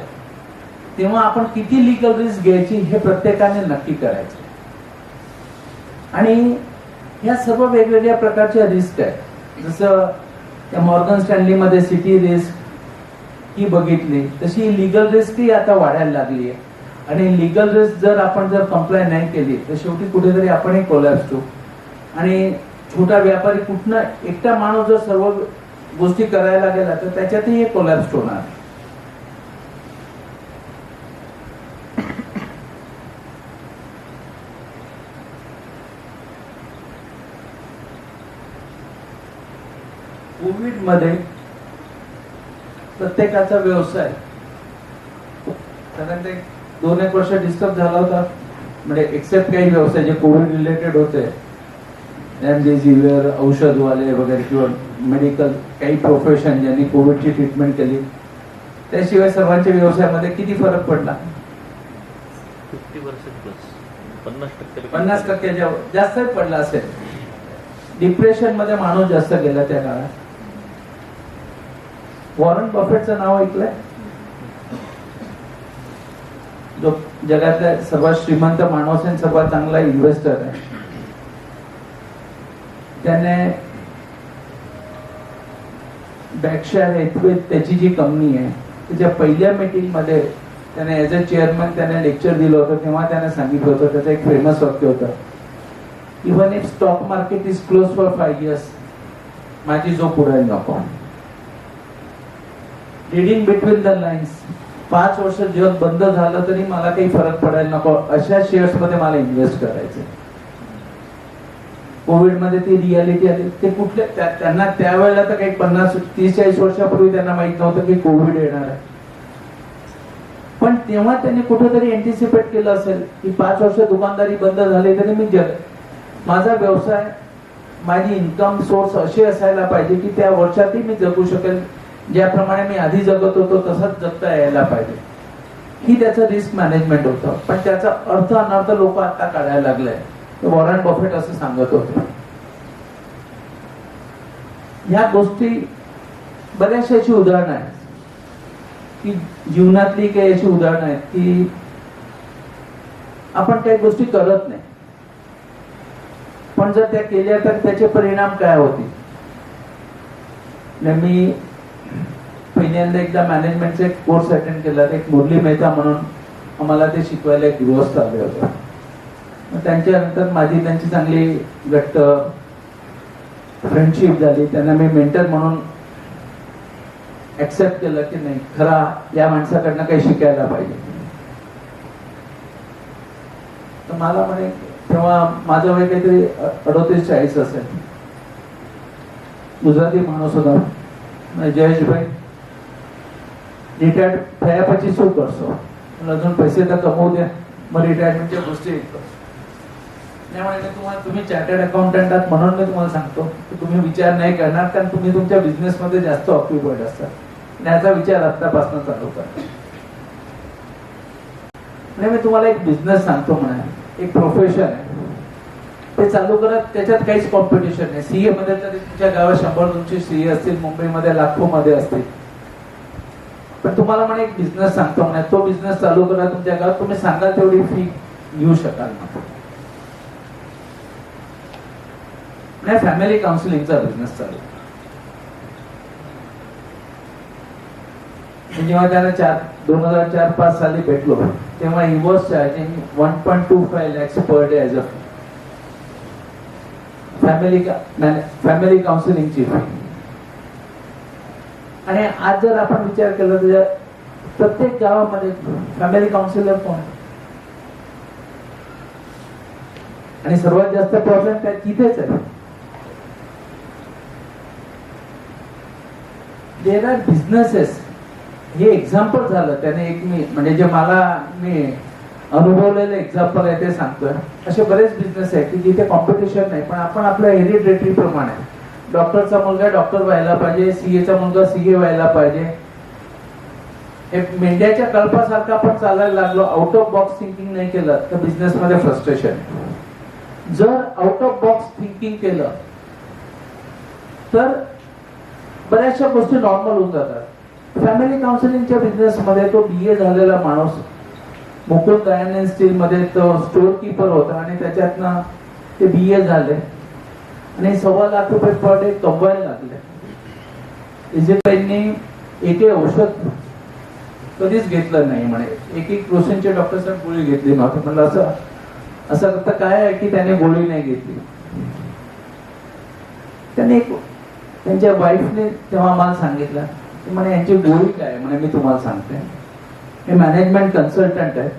तेव्हा आपण किती लीगल रिस्क घ्यायची हे प्रत्येकाने नक्की करायचं. आणि ह्या सर्व वेगवेगळ्या प्रकारच्या रिस्क आहेत. जसं त्या मॉर्गन स्टॅनली मध्ये सिटी रिस्क ही बघितली, तशी लीगल रिस्क ही आता वाढायला लागली आहे. आणि लीगल रिस्क जर आपण कंप्लाय नाही केली तर शेवटी कुठेतरी आपणही कोलॅप्स होऊ. आणि छोटा व्यापारी कुठनं एकटा माणूस जर सर्व गोष्टी करायला गेला तर त्याच्यातही हे कोलॅप्स होणार. कोविड मध्ये प्रत्येकाचा व्यवसाय कारण ते 2-1 वर्ष डिस्टर्ब झाला होता. म्हणजे एक्सेप्ट काही व्यवसाय जे कोविड रिलेटेड होते, रेमडेसिविर, औषधवाले वगैरे किंवा मेडिकल काही प्रोफेशन ज्यांनी कोविडची ट्रीटमेंट केली, त्याशिवाय सर्वांच्या व्यवसायामध्ये किती फरक पडला? 50% जास्तच पडला असेल. डिप्रेशन मध्ये माणूस जास्त गेला त्या काळात. वॉरन बफेटचं नाव ऐकलंय? जो जगातला सर्वात श्रीमंत माणूस आणि सर्वात चांगला इन्व्हेस्टर आहे. त्याने बॅकशायर हेथवे त्याची जी कंपनी आहे त्याच्या पहिल्या मीटिंग मध्ये त्याने ऍज अ चेअरमन त्याने लेक्चर दिलं होतं. तेव्हा त्याने सांगितलं होतं, त्याचं एक फेमस वाक्य होतं, even if stock market is close for 5 years, माझी जो पुढे नको. रीडिंग बिटवीन द लाईन्स, 5 वर्ष जग बंद झालं तरी मला काही फरक पडायला नको, अशा शेअर्स मध्ये मला इन्व्हेस्ट करायचे. कोविड मध्ये ती रियालिटी आली. ते कुठले त्यांना त्यावेळेला तर काही 50-30-40 वर्षापूर्वी त्यांना माहित नव्हतं की कोविड येणार आहे. पण तेव्हा त्यांनी कुठेतरी एंटिसिपेट केलं असेल की 5 वर्ष दुकानदारी बंद झाली तरी मी माझा व्यवसाय, माझी इन्कम सोर्स असे असायला पाहिजे की त्या वर्षातही मी जगू शकेल. ज्याप्रमाणे मी आधी जगत होतो तसंच जगता यायला पाहिजे. ही त्याचं रिस्क मॅनेजमेंट होतं. पण त्याचा अर्थ अनर्थ लोक आता काढायला लागलाय. वॉरन बफेट असं सांगत होते. ह्या गोष्टी बऱ्याचशा याची उदाहरणं आहेत की जीवनातली काही याची उदाहरणं आहेत की आपण काही गोष्टी करत नाही, पण जर त्या केल्या तर त्याचे परिणाम काय होतील. मी पहिल्यांदा एकदा मॅनेजमेंटचा एक कोर्स अटेंड केला. एक मुरली मेहता म्हणून आम्हाला ते शिकवायला एक गृहस्थ आले होते. त्यांच्यानंतर माझी त्यांची चांगली घट्ट फ्रेंडशिप झाली. त्यांना मी मेंटर म्हणून ऍक्सेप्ट केलं की नाही, खरा या माणसाकडनं काही शिकायला पाहिजे. तर मला म्हणे, तेव्हा माझं वय काहीतरी 38-40 असेल. गुजराती माणूस होता. जयेशભાઈ, રિટાયર્ડ થયા પછી શું કરશો? અજून पैसे तर कमवू द्या, मग रिटायरमेंटच्या गोष्टी करतो. तुम्ही चार्टर्ड अकाउंटंट आहात म्हणून मी तुम्हाला सांगतो की तुम्ही विचार नाही करणार, कारण तुम्ही तुमच्या बिझनेस मध्ये जास्त ऑक्युपाइड असतात. याचा विचार आतापासून चालू करा. मी तुम्हाला एक बिझनेस सांगतो म्हणा, एक प्रोफेशन आहे ते चालू करत. त्याच्यात काहीच कॉम्पिटिशन नाही. सीए मध्ये तर तुमच्या गावात 100-200 सीए असतील, मुंबईमध्ये लाखो मध्ये असतील. पण तुम्हाला म्हणे एक बिझनेस सांगतो म्हणे, तो बिझनेस चालू करा तुमच्या गावात. तुम्ही सांगाल तेवढी फी घेऊ शकाल ना. नाही, फॅमिली काउन्सिलिंगचा बिझनेस चालू. जेव्हा त्यांना 2004-5 साली भेटलो तेव्हा he was charging 1.25 lakhs per day as a family काउन्सिलिंगची फी. आणि आज जर आपण विचार केला तर प्रत्येक गावामध्ये फॅमिली काउन्सिलर कोण, आणि सर्वात जास्त प्रॉब्लेम काय तिथेच आहे. There are businesses. हे एक्झाम्पल झालं त्याने एक म्हणजे जे मी अनुभवलेलं एक्झाम्पल आहे ते सांगतोय. असे बरेच बिझनेस आहेत की जिथे कॉम्पिटिशन नाही, पण आपण आपल्या हेरिडेटरी प्रमाणे डॉक्टरचा मुलगा डॉक्टर व्हायला पाहिजे, सीएचा मुलगा सीए व्हायला पाहिजे. हे मेंढ्याच्या कल्पासारखं आपण चालायला लागलो. आउट ऑफ बॉक्स थिंकिंग नाही केलं तर बिझनेस मध्ये फ्रस्ट्रेशन. जर आउट ऑफ बॉक्स थिंकिंग केलं तर बऱ्याचशा गोष्टी नॉर्मल होऊन जातात. फॅमिली काउन्सिलिंगच्या बिझनेस मध्ये तो BA झालेला माणूस, मुकुंद आयर्न अँड स्टील मध्ये तो स्टोअर कीपर होता आणि त्याच्यातनं ते BA झाले आणि ₹1.25 लाख पर डे कमवायला लागले. इजिप्तनी एकही औषध कधीच घेतलं नाही म्हणे. एक क्रोसिनचे डॉक्टर साहेब गोळी घेतली नव्हती. म्हणलं असं असं तर काय आहे की त्याने गोळी नाही घेतली. त्याने त्यांच्या वाईफने तेव्हा मला सांगितलं की म्हणे यांची गोळी काय आहे म्हणे, मी तुम्हाला सांगते. हे मॅनेजमेंट कन्सल्टंट आहे.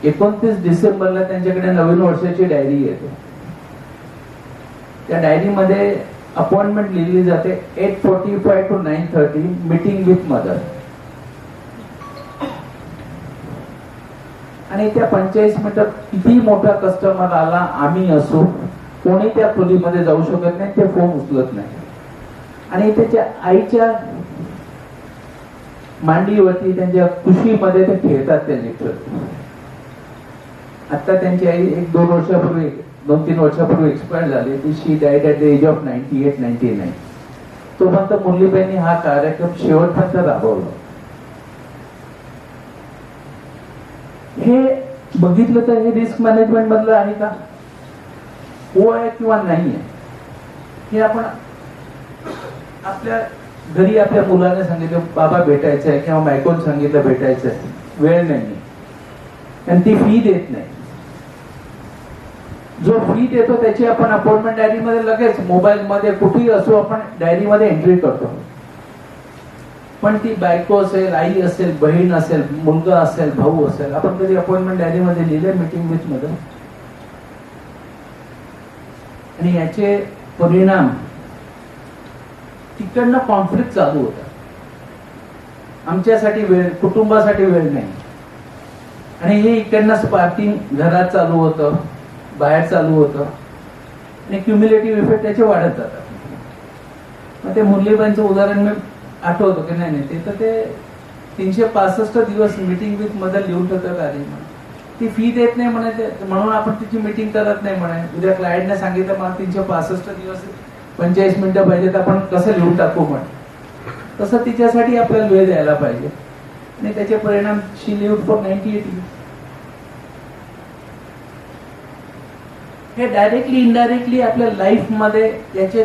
29 डिसेंबरला त्यांच्याकडे नवीन वर्षाची डायरी येते. त्या डायरीमध्ये अपॉइंटमेंट लिहिली जाते 8:45 to 9:30 मीटिंग विथ मदर. आणि त्या 45 मिनिटात किती मोठा कस्टमर आला, आम्ही असो, कोणी त्या खोलीमध्ये जाऊ शकत नाही, ते फोन उचलत नाही. आणि त्याच्या आईच्या मांडीवरती त्यांच्या खुशीमध्ये ते खेळतात ते लेकर. आता त्यांची आई 1-2 वर्षापूर्वी 2-3 वर्षापूर्वी एक्सपायर झाली. ती she died at the age of 98-99. तोपर्यंत मुरलीबाईंनी हा कार्यक्रम शेवटपर्यंत राबवला. हे बघितलं तर हे रिस्क मॅनेजमेंट मधलं आहे का, हो आहे किंवा नाही आहे, हे आपण आपल्या घरी आपल्या मुलाने सांगितलं बाबा भेटायचं आहे किंवा बायकोन सांगितलं भेटायचं आहे, वेळ नाही आणि ती फी देत नाही. जो फी देतो त्याची आपण अपॉइंटमेंट डायरीमध्ये लगेच मोबाईलमध्ये कुठेही असो आपण डायरीमध्ये एंट्री करतो. पण ती बायको असेल, आई असेल, बहीण असेल, मुलगा असेल, भाऊ असेल, आपण कधी अपॉइंटमेंट डायरीमध्ये लिहिले मीटिंग विथ मदर. आणि याचे परिणाम तिकडनं कॉन्फ्लिक्ट चालू होता. आमच्यासाठी वेळ, कुटुंबासाठी वेळ नाही. आणि हे इकडनं स्पार्किंग घरात चालू होतं, बाहेर चालू होतं आणि क्युम्युलेटिव्ह इफेक्ट त्याचे वाढत जातात. मग ते मुरलीबाईंचं उदाहरण मी आठवतो की नाही ते तर ते 365 दिवस मीटिंग विथ मदर लिहून ठेवतात. आधी ती फी देत नाही म्हणे, म्हणून आपण तिची मीटिंग करत नाही म्हणे. उद्या क्लायंटने सांगितलं मला 365 दिवस 45 मिनिटं पाहिजेत, आपण कसं लिहून टाकू म्हणे. तसं तिच्यासाठी आपल्याला वेळ द्यायला पाहिजे. आणि त्याचे परिणाम शी लिव्ड फॉर 98 years. हे डायरेक्टली इनडायरेक्टली आपल्या लाईफ मध्ये याचे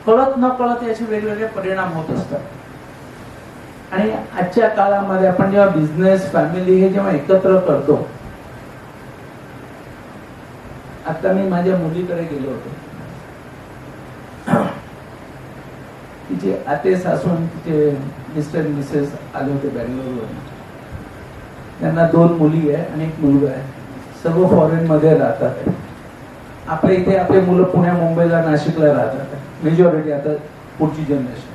कळत न कळत याचे वेगवेगळे परिणाम होत असतात. आणि आजच्या काळामध्ये आपण जेव्हा बिझनेस, फॅमिली हे जेव्हा एकत्र करतो, आता मी माझ्या मुलीकडे गेलो होतो. तिचे आते सासून तिचे मिस्टर मिसेस आले होते बँगलोरवरून. त्यांना 2 मुली आहे आणि 1 मुलगा आहे. सर्व फॉरेन मध्ये राहतात. आपल्या इथे आपले मुलं पुण्या, मुंबईला, नाशिकला राहतात मेजॉरिटी, आता पुढची जनरेशन.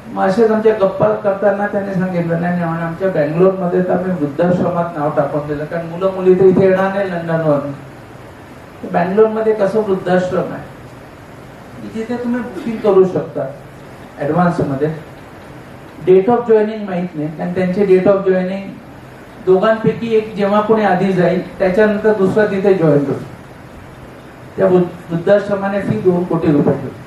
मग असेच आमच्या गप्पा करताना त्यांनी सांगितलं नाही आमच्या बँगलोरमध्ये तर आम्ही वृद्धाश्रमात नाव टाकून दिलं, कारण मुलं मुली तर इथे येणार नाही लंडनवरून. बँगलोरमध्ये कसं वृद्धाश्रम आहे जिथे तुम्ही बुकिंग करू शकता ऍडव्हान्स मध्ये. डेट ऑफ जॉईनिंग माहित नाही, कारण त्यांचे डेट ऑफ जॉईनिंग दोघांपैकी एक जेव्हा कोणी आधी जाईल त्याच्यानंतर दुसरा तिथे जॉईन होतो. त्या वृद्धाश्रमाने फी 2 कोटी रुपये ठेवली.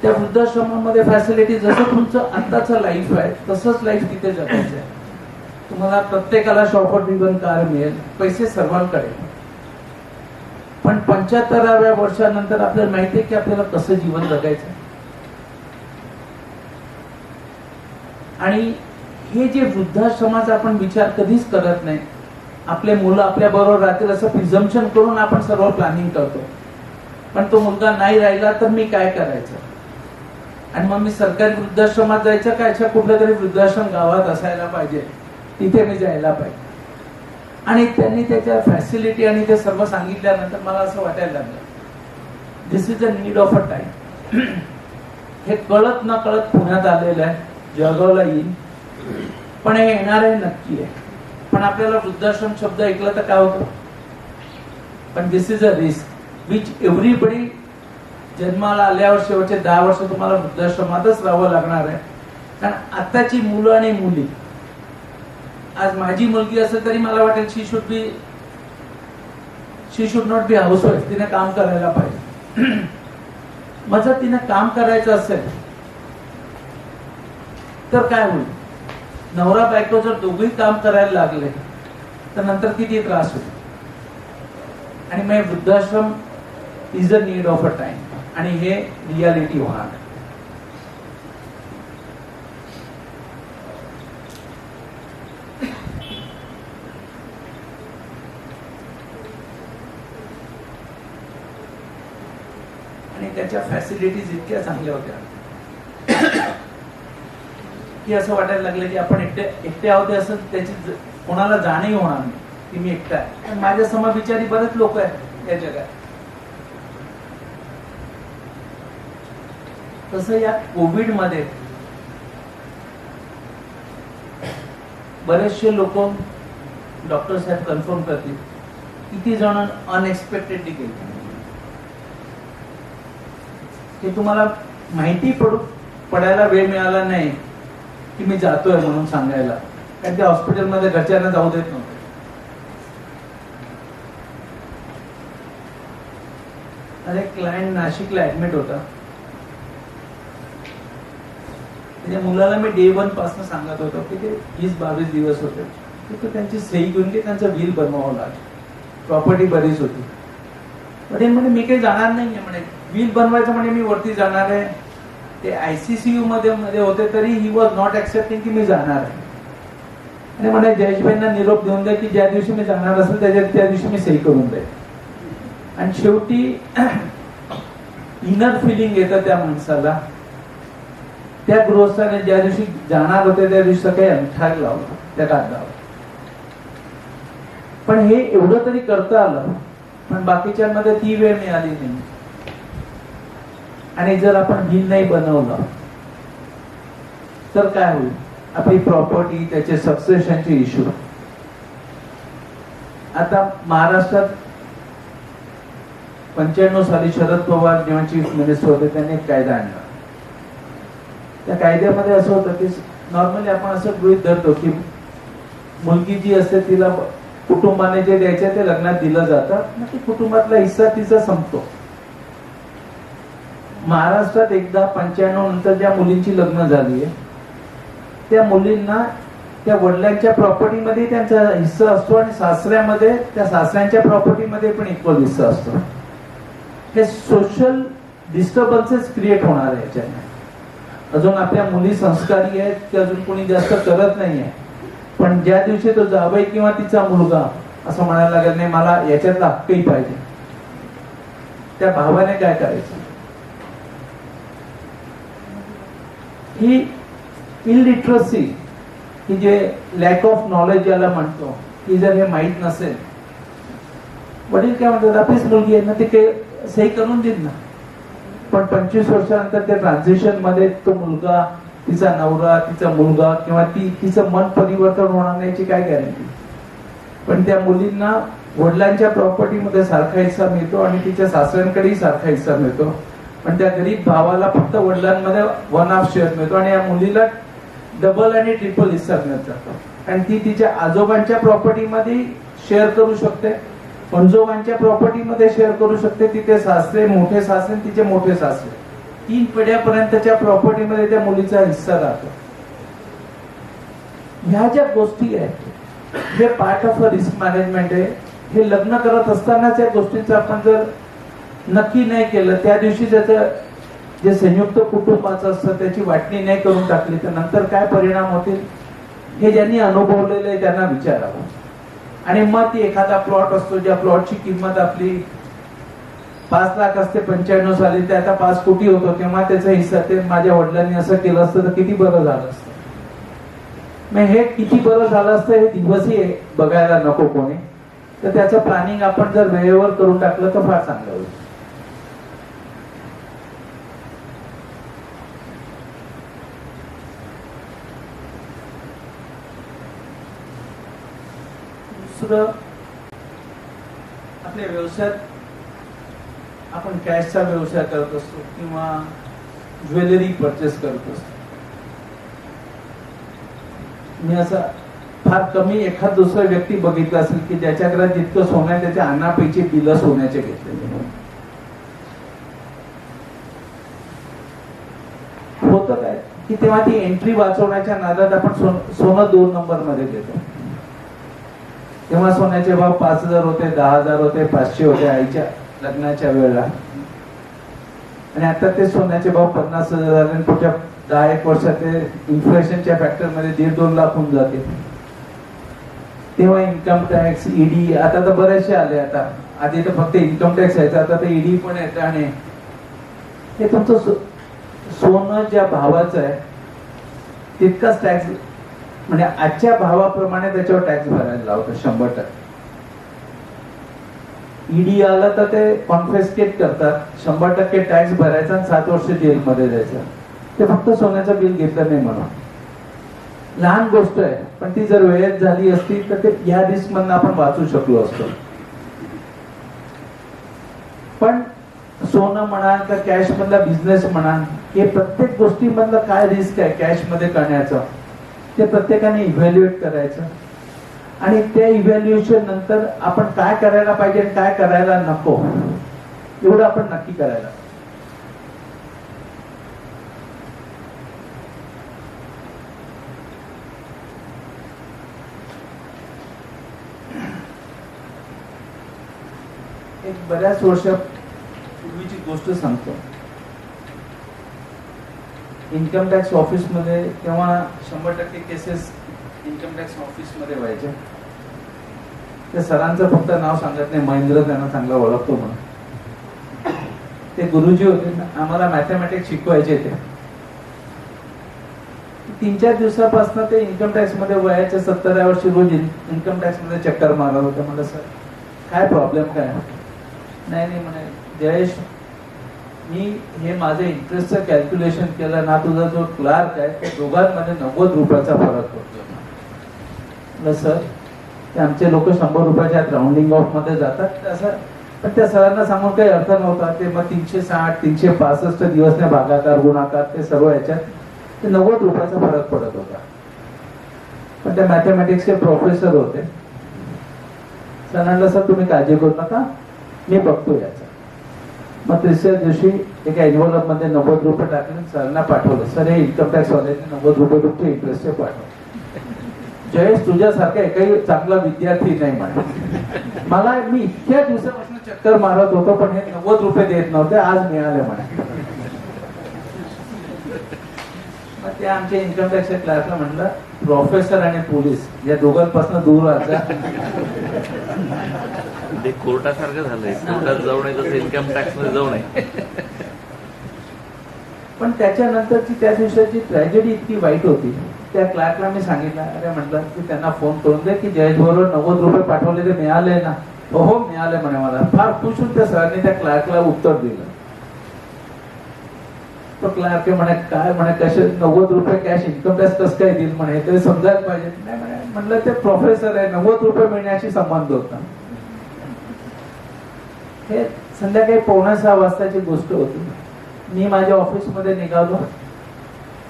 त्या वृद्धाश्रमामध्ये फॅसिलिटी जसं तुमचं आत्ताचं लाईफ आहे तसंच लाईफ तिथे जगायचं आहे. तुम्हाला प्रत्येकाला शॉपर ड्रिव्हन कार मिळेल, पैसे सर्वांकडे. पण 75व्या वर्षानंतर आपल्याला माहिती आहे की आपल्याला कसं जीवन जगायचं. आणि हे जे वृद्धाश्रमाचा आपण विचार कधीच करत नाही. आपले मुलं आपल्या बरोबर राहतील असं प्रिझम्पशन करून आपण सर्व प्लॅनिंग करतो. पण तो मुलगा नाही राहिला तर मी काय करायचं, आणि मग मी सरकारी वृद्धाश्रमात जायचं का, अशा कुठल्या तरी वृद्धाश्रम गावात असायला पाहिजे, तिथे मी जायला पाहिजे. आणि त्यांनी त्याच्या फॅसिलिटी आणि ते सर्व सांगितल्यानंतर मला असं वाटायला लागलं this is a need of a time. हे कळत न कळत पुण्यात आलेलं आहे, जळगावला येईल, पण हे येणार आहे नक्की आहे. पण आपल्याला वृद्धाश्रम शब्द ऐकला तर काय होतं, पण this is a risk which everybody जन्माला आल्यावर शेवटचे 10 वर्ष तुम्हाला वृद्धाश्रमातच राहावं लागणार आहे. कारण आताची मुलं आणि मुली, आज माझी मुलगी असेल तरी मला वाटेल शी शुड नॉट बी हाऊसवाईफ, तिने काम करायला पाहिजे. मग जर तिने काम करायचं असेल तर काय होईल? नवरा बायको जर दोघेही काम करायला लागले तर नंतर किती त्रास होईल. आणि मग वृद्धाश्रम is a need of a time, आणि हे रियालिटी होणार. आणि त्याच्या फॅसिलिटीज इतक्या चांगल्या होत्या की असं वाटायला लागलं की आपण एकटे आहोत असं त्याची कोणाला जाणीव होणार नाही की मी एकटा आहे. माझ्या समविचारी बरेच लोक आहेत या जगात. तसं या कोविड मध्ये बरेचसे लोक डॉक्टर साहेब कन्फर्म करतील किती जण अनएक्सपेक्टेडली गेले. ते तुम्हाला माहिती पडायला वेळ मिळाला नाही की मी जातोय म्हणून सांगायला, कारण त्या हॉस्पिटलमध्ये घरच्यांना जाऊ देत नव्हते. अरे क्लायंट नाशिकला ऍडमिट होता. त्याच्या मुलाला मी डे 1 पासून सांगत होतो की ते 20-22 दिवस होते, तर त्यांची सही घेऊन की त्यांचं बिल बनवावं लागलं. प्रॉपर्टी बरीच होती. पण म्हणे मी काही जाणार नाहीये म्हणे, बिल बनवायचं म्हणे मी वरती जाणार आहे. ते ICCU मध्ये होते तरी ही वॉज नॉट ऍक्सेप्टिंग की मी जाणार आहे. आणि म्हणे जयेशभाईंना निरोप देऊन द्या की ज्या दिवशी मी जाणार असेल त्या दिवशी मी सही करून दे. आणि शेवटी इनर फिलिंग येतं त्या माणसाला. त्या गृहस्थाने ज्या दिवशी जाणार होते त्या दिवशी सकाळी अंगठा लावला त्या कागदावर. पण हे एवढं तरी करता आलं, पण बाकीच्यांमध्ये ती वेळ मिळाली नाही. आणि जर आपण बिल नाही बनवलं तर काय होईल? आपली प्रॉपर्टी, त्याचे सक्सेशनचे इश्यू. आता महाराष्ट्रात 95 साली शरद पवार जेव्हा चीफ मिनिस्टर होते त्यांनी एक कायदा आणला. त्या कायद्यामध्ये असं होतं की नॉर्मली आपण असं गृहीत धरतो की मुलगी जी असते तिला कुटुंबाने जे द्यायचे ते लग्नात दिलं जातं, मग ती कुटुंबातला हिस्सा तिचा संपतो. महाराष्ट्रात एकदा 95 नंतर ज्या मुलींची लग्न झाली आहे त्या मुलींना त्या वडिलांच्या प्रॉपर्टीमध्ये त्यांचा हिस्सा असतो आणि सासऱ्यामध्ये त्या सासऱ्यांच्या प्रॉपर्टीमध्ये पण इक्वल हिस्सा असतो. हे सोशल डिस्टर्बन्सेस क्रिएट होणार आहे याच्याने. अजून आपल्या मुली संस्कारी आहेत ते अजून कोणी जास्त करत नाहीये, पण ज्या दिवशी तो जावई किंवा तिचा मुलगा असं म्हणायला लागेल नाही मला याच्यातला हक्कही पाहिजे, त्या भावाने काय करायचं? ही इलिटरसी, ही जे लॅक ऑफ नॉलेज याला म्हणतो, की जर हे माहीत नसेल, वडील काय म्हणतात आपलीच मुलगी आहे ना ती सही करून देत ना, पण 25 वर्षानंतर त्या ट्रान्झिशन मध्ये तो मुलगा, तिचा नवरा, तिचा मुलगा किंवा तिचं मन परिवर्तन होणार नाही याची काय गॅरंटी? पण त्या मुलींना वडिलांच्या प्रॉपर्टीमध्ये सारखा हिस्सा मिळतो आणि तिच्या सासऱ्यांकडेही सारखा हिस्सा मिळतो, पण त्या गरीब भावाला फक्त वडिलांमध्ये 1/2 शेअर मिळतो आणि या मुलीला डबल आणि ट्रिपल हिस्सा मिळत जातो. आणि ती तिच्या आजोबांच्या प्रॉपर्टीमध्ये शेअर करू शकते, पणजोबांच्या प्रॉपर्टीमध्ये शेअर करू शकते, तिथे सासरे, मोठे सासरे, तिचे मोठे सासरे, 3 पिढ्यापर्यंतच्या प्रॉपर्टीमध्ये त्या मुलीचा हिस्सा राहतो. ह्या ज्या गोष्टी आहेत हे part of a risk management आहे. हे लग्न करत असतानाच या गोष्टींचं आपण जर नक्की नाही केलं, त्या दिवशी त्याचं जे संयुक्त कुटुंबाचं असतं त्याची वाटणी नाही करून टाकली तर नंतर काय परिणाम होतील हे ज्यांनी अनुभवलेलं आहे त्यांना विचारावं. आणि मग ती एखादा प्लॉट असतो ज्या प्लॉटची किंमत आपली 5 लाख असते 95 साली, ते आता 5 कोटी होतो, तेव्हा त्याचा हिस्सा ते माझ्या वडिलांनी असं केलं असतं तर किती बरं झालं असतं. मग हे किती बरं झालं असतं हे दिवसही बघायला नको कोणी. तर त्याचं प्लॅनिंग आपण जर वेळेवर करून टाकलं तर फार चांगलं होईल. दुसरं, आपल्या व्यवसायात आपण कॅशचा व्यवसाय करत असतो किंवा ज्वेलरी परचेस करत असतो. मी असा फार कमी एखाद दुसरा व्यक्ती बघितला असेल की ज्याच्या घरात जितकं सोनं आहे त्याच्या अन्नापैकी बिलं सोन्याचे घेतलेले. होतं काय की तेव्हा ती एंट्री वाचवण्याच्या नादात आपण सोनं 2 नंबर मध्ये घेतो. तेव्हा सोन्याचे भाव 5,000 होते, 10,000 होते, 500 होते आईच्या लग्नाच्या वेळेला. आणि आता ते सोन्याचे भाव 50,000 झाले आणि पुढच्या 10-1 वर्षात ते इन्फ्लेशनच्या फॅक्टर मध्ये 1.5-2 लाख होऊन जाते. तेव्हा इन्कम टॅक्स, ईडी, आता तर बरेचसे आले. आता आधी तर फक्त इन्कम टॅक्स यायचं, आता तर ईडी पण येतं. आणि हे तुमचं सोनं ज्या भावाचं आहे तितकाच टॅक्स, म्हणजे आजच्या भावाप्रमाणे त्याच्यावर टॅक्स भरायला लावतं 100%. ईडी आलं तर ते कॉन्फिस्केट करतात, 100% टॅक्स भरायचा आणि 7 वर्ष जेलमध्ये जायचं. ते फक्त सोन्याचं बिल घेतलं नाही म्हणून. लहान गोष्ट आहे, पण ती जर वेळेत झाली असती तर ते या रिस्क मधून आपण वाचू शकलो असतो. पण सोनं म्हणा का कॅश मधला बिझनेस म्हणा, हे प्रत्येक गोष्टीमधलं काय रिस्क आहे कॅश मध्ये करण्याचं ते प्रत्येकाने इव्हॅल्युएट करायचं. आणि त्या इव्हॅल्युएशन नंतर आपण काय करायला पाहिजे आणि काय करायला नको एवढं आपण नक्की करायला. एक बऱ्याच वर्षापूर्वीची गोष्ट सांगतो. इन्कम टॅक्स ऑफिस मध्ये तेव्हा 100% केसेस इन्कम टॅक्स ऑफिस मध्ये व्हायच्या. त्या सरांचं फक्त नाव सांगत नाही, महेंद्र त्यांना चांगला ओळखतो म्हणून. ते गुरुजी होते, आम्हाला मॅथमॅटिक्स शिकवायचे. ते 3-4 दिवसापासून ते इन्कम टॅक्स मध्ये वयाच्या 70व्या वर्षी रोज इन्कम टॅक्स मध्ये चक्कर मारत होते. म्हणलं सर काय प्रॉब्लेम काय? नाही म्हणे, जयेश मी हे माझे इंटरेस्टचं कॅल्क्युलेशन केलं ना, तुझा जो क्लार्क आहे त्या दोघांमध्ये 90 रुपयाचा फरक पडतो. सर ते आमचे लोक 100 रुपयाच्या राऊंडिंग ऑफ मध्ये जातात असं. पण त्या सरांना सांगून काही अर्थ नव्हता. ते मग 360, 365 दिवस ने भागाकार गुणाकार ते सर्व याच्यात ते 90 रुपयाचा फरक पडत होता. पण त्या मॅथमॅटिक्सचे प्रोफेसर होते. सरांना सर तुम्ही काळजी करू नका, मी बघतो याचा. मग तिसऱ्या दिवशी एका एन्व्हलप मध्ये 90 रुपये टाकले, सरांना पाठवलं. सर हे इन्कम टॅक्स वाल्याने 90 रुपये तुमचे इंटरेस्टचे पाठव. जयेश तुझ्यासारखा एकही चांगला विद्यार्थी नाही म्हणे. मला मी इतक्या दिवसापासून चक्कर मारत होतो पण हे 90 रुपये देत नव्हते, आज मिळाले म्हणे. मग ते आमच्या इन्कम टॅक्सच्या क्लासला म्हणलं प्रोफेसर आणि पोलीस या दोघांपासून दूर राहायचा. ते कोर्टासारखं झालंय, कोर्टात जाऊ नये तसं इन्कम टॅक्स मध्ये जाऊ नये. पण त्याच्यानंतरची त्या दिवसाची ट्रॅजेडी इतकी वाईट होती. त्या क्लार्कला मी सांगितलं, अरे म्हटलं की त्यांना फोन करून दे की जयेश बरोबर 90 रुपये पाठवले ते मिळाले ना? हो मिळाले म्हणे. मला फार खुश होऊन त्या सरांनी त्या क्लार्कला उत्तर दिलं. तो क्लार्क म्हणे काय म्हणे, कसे 90 रुपये कॅश इन्कम टॅक्स कसं काय देईल म्हणे, तरी समजायला पाहिजे. नाही म्हणे, म्हटलं ते प्रोफेसर आहे, 90 रुपये मिळण्याशी संबंध होता. हे संध्याकाळी 5:45 वाजताची गोष्ट होती. मी माझ्या ऑफिसमध्ये निघालो,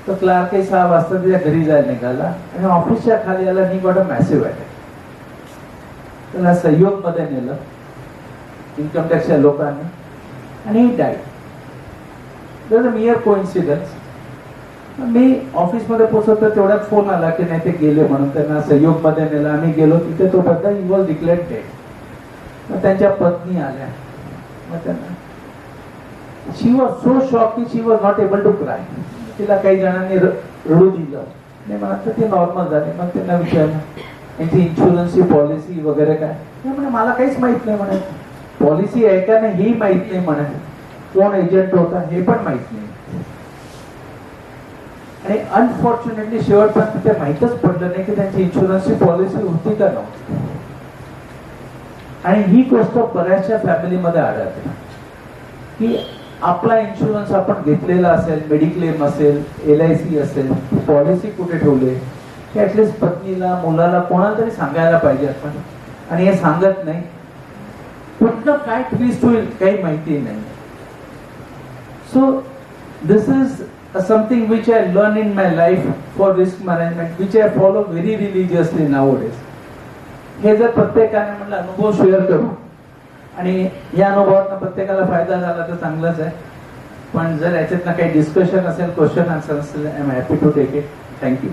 तो क्लार्क 6 वाजता त्याच्या घरी जायला निघाला आणि ऑफिसच्या खाली याला he got a massive attack. त्याला सहयोग मध्ये नेलं इन्कम टॅक्सच्या लोकांनी आणि ही डाईड. मियर कोइन्सिडन्स. मी ऑफिसमध्ये पोहोचलो तर तेवढ्यात फोन आला की नाही ते गेले म्हणून. त्यांना सहयोग मध्ये नेलं. आम्ही गेलो तिथे तो Badda he was declared dead. मग त्यांच्या पत्नी आल्या. मग त्यांना शी वॉज सो शॉक की she was not able to cry. तिला काही जणांनी रडू दिलं नाही म्हणत तर ते नॉर्मल झाले. मग त्यांना विचारलं यांची इन्शुरन्सची पॉलिसी वगैरे काय? म्हणे मला काहीच माहित नाही म्हणे. पॉलिसी आहे का नाही ही माहित नाही म्हणे. कोण एजंट होता हे पण माहित नाही. आणि अनफॉर्च्युनेटली शेवटपर्यंत ते माहीतच पडलं नाही की त्यांची इन्शुरन्सची पॉलिसी होती का नव्हती. आणि ही गोष्ट बऱ्याचशा फॅमिलीमध्ये आढळते की आपला इन्शुरन्स आपण घेतलेला असेल, मेडिक्लेम असेल, LIC असेल, पॉलिसी कुठे ठेवले हे ऍटलीस्ट पत्नीला, मुलाला, कोणाला तरी सांगायला पाहिजे आपण. आणि हे सांगत नाही. कुठलं काय ट्विस्ट होईल काही माहिती नाही. So this is something which I learned in my life for risk management, which I follow very religiously nowadays. हे जर प्रत्येकाने म्हटलं अनुभव शेअर करू आणि या अनुभवातून प्रत्येकाला फायदा झाला तर चांगलाच आहे. पण जर याच्यातनं काही डिस्कशन असेल, क्वेश्चन आन्सर असेल, I am happy to take it. Thank you.